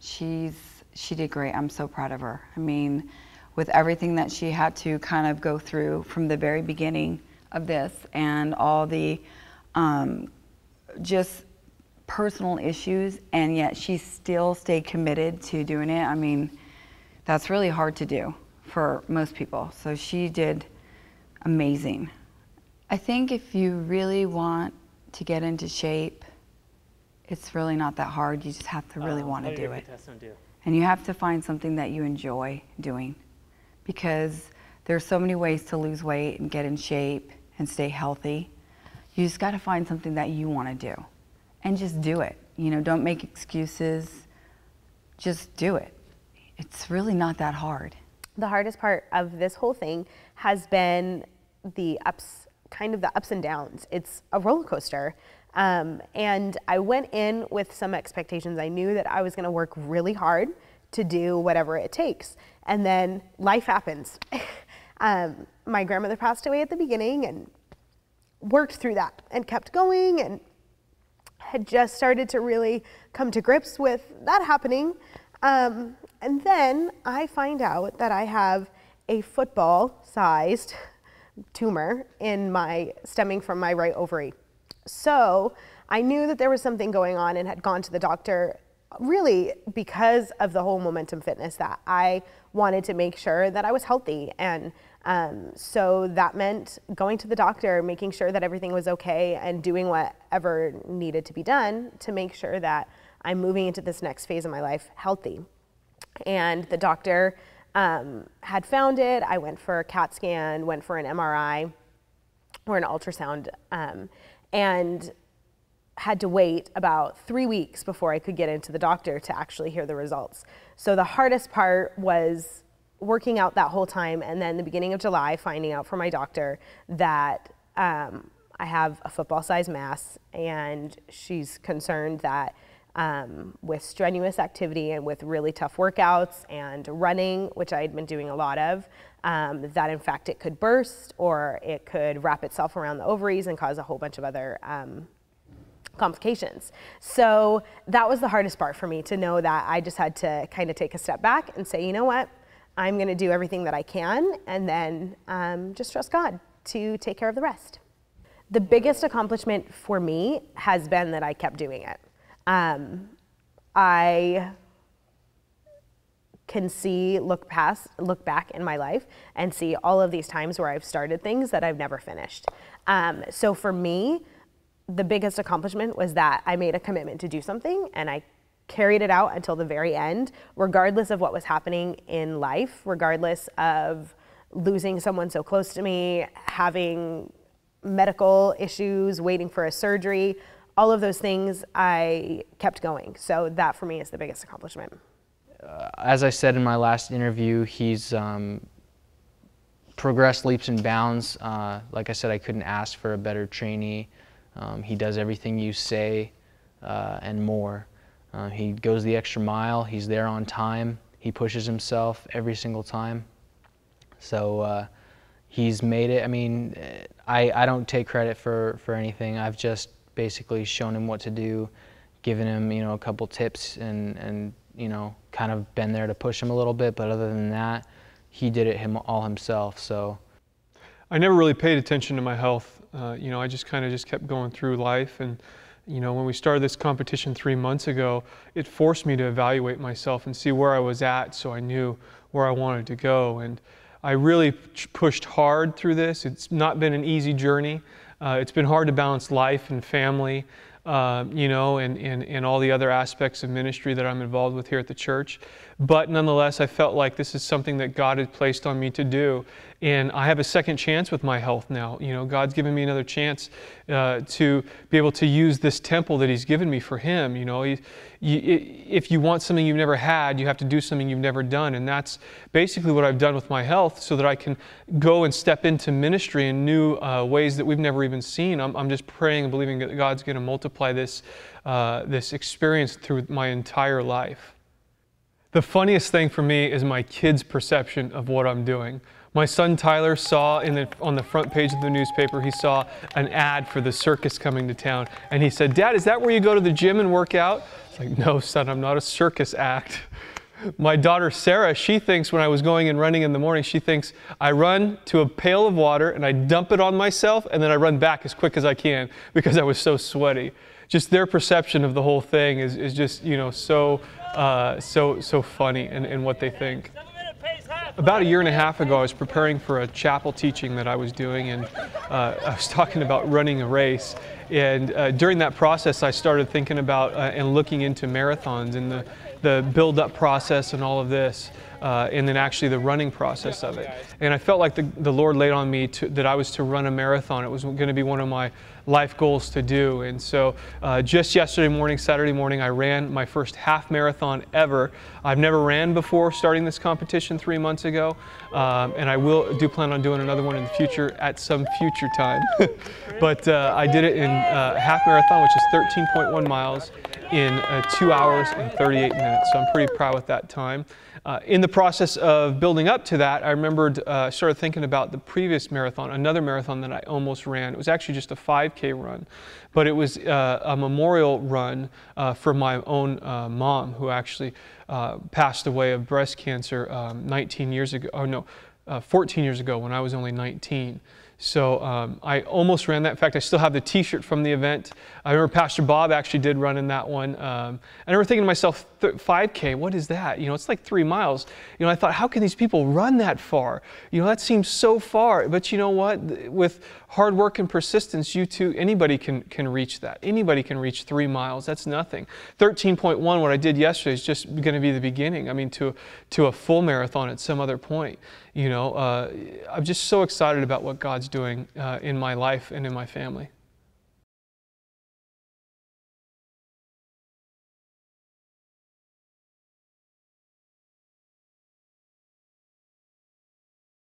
She did great. I'm so proud of her. I mean, with everything that she had to kind of go through from the very beginning of this and all the just personal issues, and yet she still stayed committed to doing it. I mean, that's really hard to do for most people. So she did amazing. I think if you really want to get into shape, it's really not that hard. You just have to really want to do it. And you have to find something that you enjoy doing, because there's so many ways to lose weight and get in shape and stay healthy. You just got to find something that you want to do and just do it. You know, don't make excuses. Just do it. It's really not that hard. The hardest part of this whole thing has been the ups and downs. It's a roller coaster. And I went in with some expectations. I knew that I was going to work really hard to do whatever it takes. And then life happens. My grandmother passed away at the beginning, and worked through that and kept going, and had just started to really come to grips with that happening. And then I find out that I have a football-sized tumor stemming from my right ovary. So I knew that there was something going on and had gone to the doctor really because of the whole Momentum Fitness, that I wanted to make sure that I was healthy. And so that meant going to the doctor, making sure that everything was okay, and doing whatever needed to be done to make sure that I'm moving into this next phase of my life healthy. And the doctor had found it. I went for a CAT scan, went for an MRI or an ultrasound, and had to wait about 3 weeks before I could get into the doctor to actually hear the results. So the hardest part was working out that whole time, and then the beginning of July finding out from my doctor that I have a football-sized mass, and she's concerned that with strenuous activity and with really tough workouts and running, which I had been doing a lot of, that in fact it could burst, or it could wrap itself around the ovaries and cause a whole bunch of other complications. So that was the hardest part for me, to know that I just had to kind of take a step back and say, you know what, I'm going to do everything that I can, and then just trust God to take care of the rest. The biggest accomplishment for me has been that I kept doing it. I can look back in my life and see all of these times where I've started things that I've never finished. So for me, the biggest accomplishment was that I made a commitment to do something, and I carried it out until the very end, regardless of what was happening in life, regardless of losing someone so close to me, having medical issues, waiting for a surgery. All of those things, I kept going. So that for me is the biggest accomplishment. As I said in my last interview, he's progressed leaps and bounds. Like I said, I couldn't ask for a better trainee. He does everything you say and more. He goes the extra mile. He's there on time. He pushes himself every single time. So he's made it. I mean, I don't take credit for anything. I've just basically shown him what to do, given him, you know, a couple tips, and you know, kind of been there to push him a little bit. But other than that, he did it all himself. So I never really paid attention to my health. You know, I just kind of kept going through life. And you know, when we started this competition 3 months ago, it forced me to evaluate myself and see where I was at, so I knew where I wanted to go. And I really pushed hard through this. It's not been an easy journey. It's been hard to balance life and family, you know, and all the other aspects of ministry that I'm involved with here at the church. But nonetheless, I felt like this is something that God had placed on me to do. And I have a second chance with my health now. You know, God's given me another chance to be able to use this temple that He's given me for Him. You know, if you want something you've never had, you have to do something you've never done. And that's basically what I've done with my health, so that I can go and step into ministry in new ways that we've never even seen. I'm just praying and believing that God's going to multiply this experience through my entire life. The funniest thing for me is my kids' perception of what I'm doing. My son Tyler saw on the front page of the newspaper, he saw an ad for the circus coming to town. And he said, "Dad, is that where you go to the gym and work out?" It's like, "No, son, I'm not a circus act." My daughter Sarah, she thinks when I was going and running in the morning, she thinks I run to a pail of water and I dump it on myself and then I run back as quick as I can because I was so sweaty. Just their perception of the whole thing is just, you know, so funny in what they think. About a year and a half ago, I was preparing for a chapel teaching that I was doing, and I was talking about running a race. And during that process, I started thinking about and looking into marathons and the build-up process and all of this, and then actually the running process of it. And I felt like the Lord laid on me that I was to run a marathon. It was going to be one of my life goals to do. And so just yesterday morning, Saturday morning, I ran my first half marathon ever. I've never ran before starting this competition 3 months ago, and I do plan on doing another one in the future at some future time. But I did it in half marathon, which is 13.1 miles in 2 hours and 38 minutes. So I'm pretty proud with that time. In the process of building up to that, I remembered, started thinking about the previous marathon, another marathon that I almost ran. It was actually just a 5K run, but it was a memorial run for my own mom, who actually passed away of breast cancer 19 years ago, oh no, 14 years ago when I was only 19. So I almost ran that. In fact, I still have the t-shirt from the event. I remember Pastor Bob actually did run in that one. I remember thinking to myself, 5K, what is that? You know, it's like 3 miles. You know, I thought, how can these people run that far? You know, that seems so far. But you know what? With hard work and persistence, anybody can reach that. Anybody can reach 3 miles. That's nothing. 13.1, what I did yesterday, is just going to be the beginning. I mean, to a full marathon at some other point. You know, I'm just so excited about what God's doing in my life and in my family.